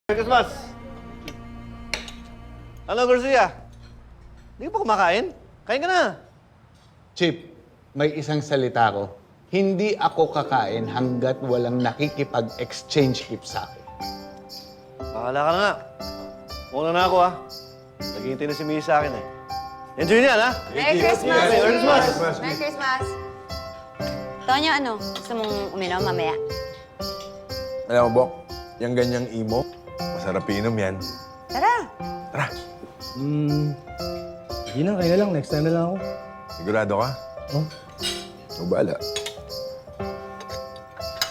Merry Christmas! Ano, Garcia? Hindi ka pa kumakain? Kain ka na. Chip, may isang salita ko. Hindi ako kakain hanggat walang nakikipag-exchange gift sa akin. Bahala ka na nga. Muna na ako, ha? Naghihintay na si Mia sa akin, eh. Enjoy niyan, ha? Merry Christmas! Merry Christmas! Merry Christmas! Tonyo, ano? Gusto mong uminom mamaya? Alam mo, Bok, yung ganyang imo, masarap inom yan. Tara! Tara, Hindi na, kaya lang. Next time na lang ako. sigurado ka? Oh. O bala.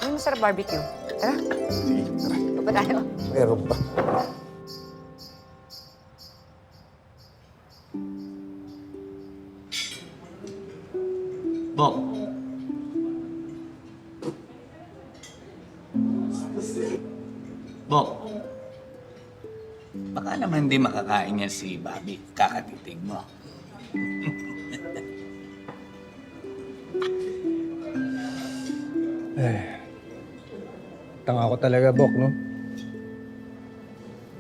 Ano masarap barbecue? Tara, Sige, tara. pa tayo. Meron pa. Bok. Bok. Baka naman hindi makakain yan si Bobby. Kakatitig mo. Tanga ko talaga, Bok, no?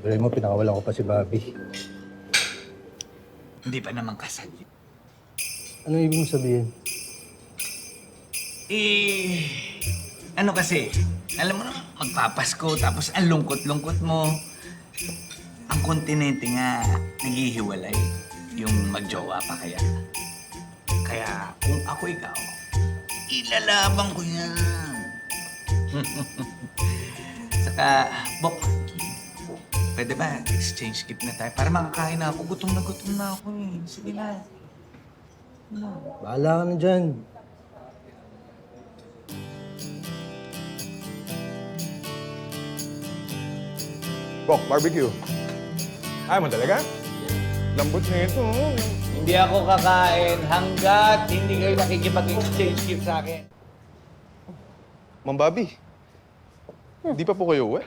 Bilay mo, pinakawalan ko pa si Bobby. Hindi pa naman kasal. Ano ibig mo sabihin? Ano kasi, alam mo na, magpapasko, tapos ang lungkot-lungkot mo. Ang kontinente nga, naghihiwalay. Yung magjowa pa kaya. Kaya kung ako ikaw, ilalaban ko yan. Saka, Bok, pwede ba exchange gift na tayo? Para makakain na ako. Gutom na ako eh. Sige na. Bahala ka na dyan. Bok, barbecue. Ayaw mo talaga? Lambot na ito. Hindi ako kakain hanggat hindi kayo nakikipag-exchange gift sa akin. Ma'am Bobby, di pa po kayo uwi?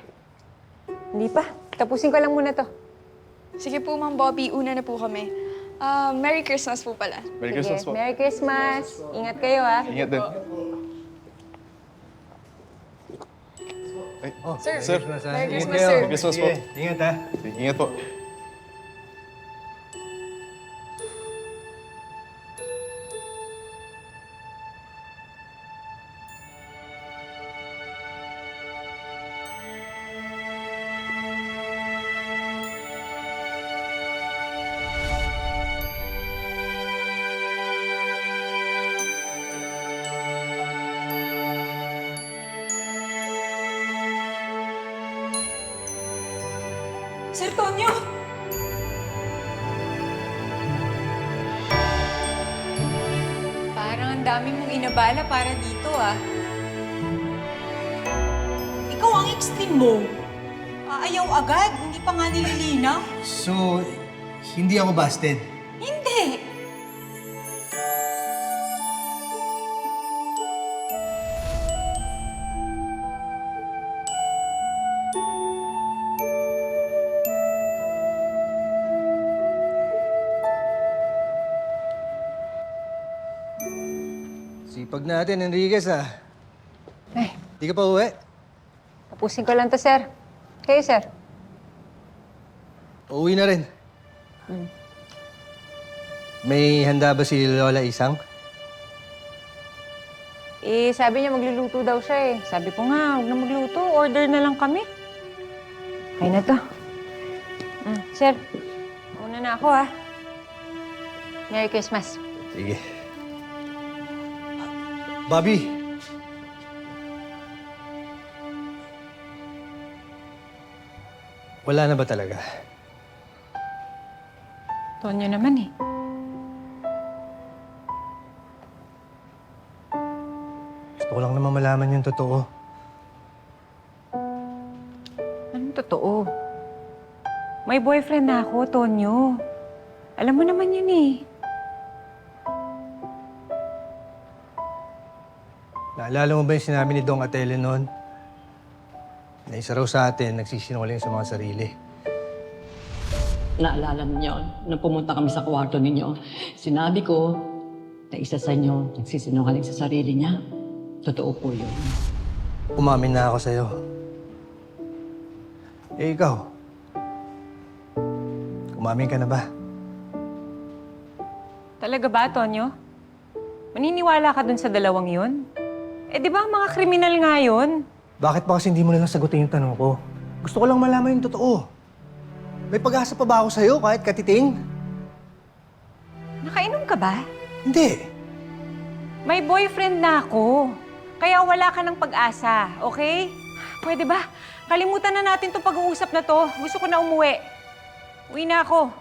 Hindi pa. Tapusin ko lang muna to. Sige po, Ma'am Bobby. Una na po kami. Merry Christmas po pala. Merry Sige. Christmas po. Merry Christmas. Ingat kayo, ha? Ingat din. Ay, Sir, Sir. Merry Ingat Christmas, kayo. sir. Merry Christmas po. Sige, ingat, ha? Ingat po. Sir Tonyo! Parang ang dami mong inabala para dito, ah. Ikaw ang extreme mo. Aayaw agad, hindi pa nga nililinaw. So, hindi ako busted. Hindi. Sipag natin, Enriquez, ha? Ay, Di ka pa uwi? tapusin ko lang to, sir. Kayo, sir. Uuwi na rin. May handa ba si Lola Isang? Eh, sabi niya magluluto daw siya, eh. Sabi ko nga, huwag na magluto. Order na lang kami. Kaya na to. Sir, una na ako, ha? Merry Christmas. Sige. Bobby! Wala na ba talaga? Tonyo naman, eh. Gusto ko lang naman malaman yung totoo. Anong totoo? May boyfriend na ako, Tonyo. Alam mo naman yun, eh. Naalala mo ba yung sinabi ni Dong Atele noon? Na isa raw sa atin, nagsisinungaling sa mga sarili. Naalala niyo, nung pumunta kami sa kwarto ninyo, sinabi ko na isa sa inyo nagsisinungaling sa sarili niya. Totoo po yun. Umamin na ako sa'yo. Eh, ikaw? Kumamin ka na ba? Talaga ba, Tonyo? Maniniwala ka dun sa dalawang yun? Eh, di ba mga kriminal nga yun? Bakit pa kasi hindi mo na lang sagutin yung tanong ko? Gusto ko lang malaman yung totoo. May pag-asa pa ba ako sa'yo kahit katiting? Nakainom ka ba? Hindi. May boyfriend na ako. Kaya wala ka ng pag-asa, okay? Pwede ba? Kalimutan na natin itong pag-uusap na to. Gusto ko na umuwi. Uwi na ako.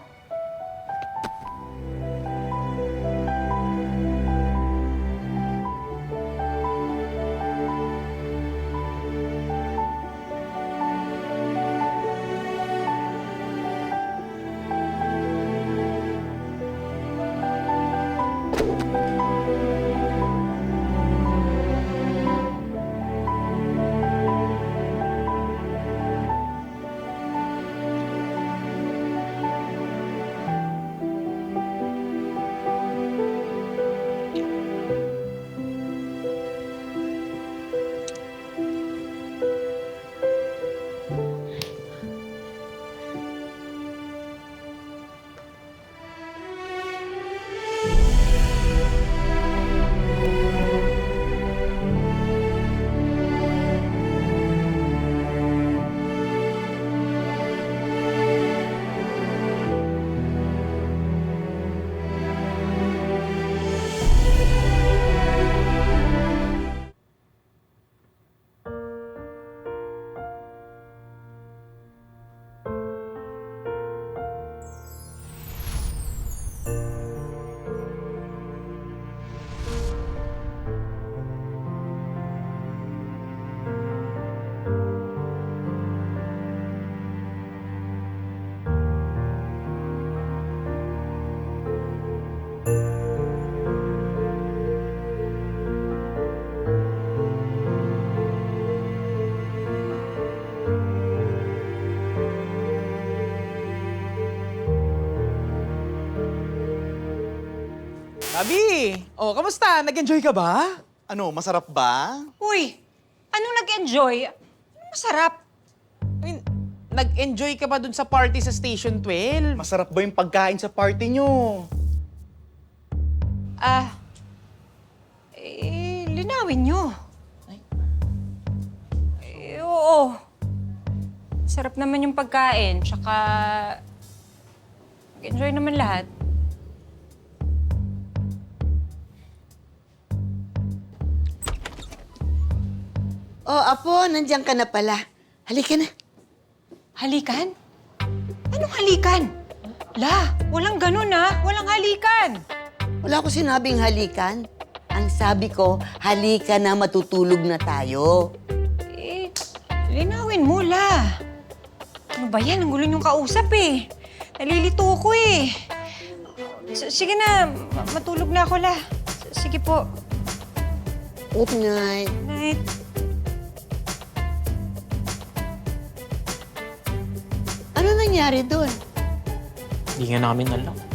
Abi! Oh, kamusta? Nag-enjoy ka ba? Ano, masarap ba? Uy, anong nag-enjoy? Anong masarap? I mean, nag-enjoy ka ba dun sa party sa Station 12? Masarap ba yung pagkain sa party nyo? Linawin nyo. Oo. Sarap naman yung pagkain, tsaka nag-enjoy naman lahat. Oh, Apo, nandiyan ka na pala. Halika na. Halikan? Anong halikan? La, walang ganun Walang halikan. Wala ko sinabing halikan. Ang sabi ko, halika na, matutulog na tayo. Eh, linawin mo, La. Ano ba yan? Ang gulo niyong kausap eh. Nalilito ko eh. Sige na, matulog na ako, La. Sige po. Good night. Night. Ano nangyari doon? Hindi nga namin alam.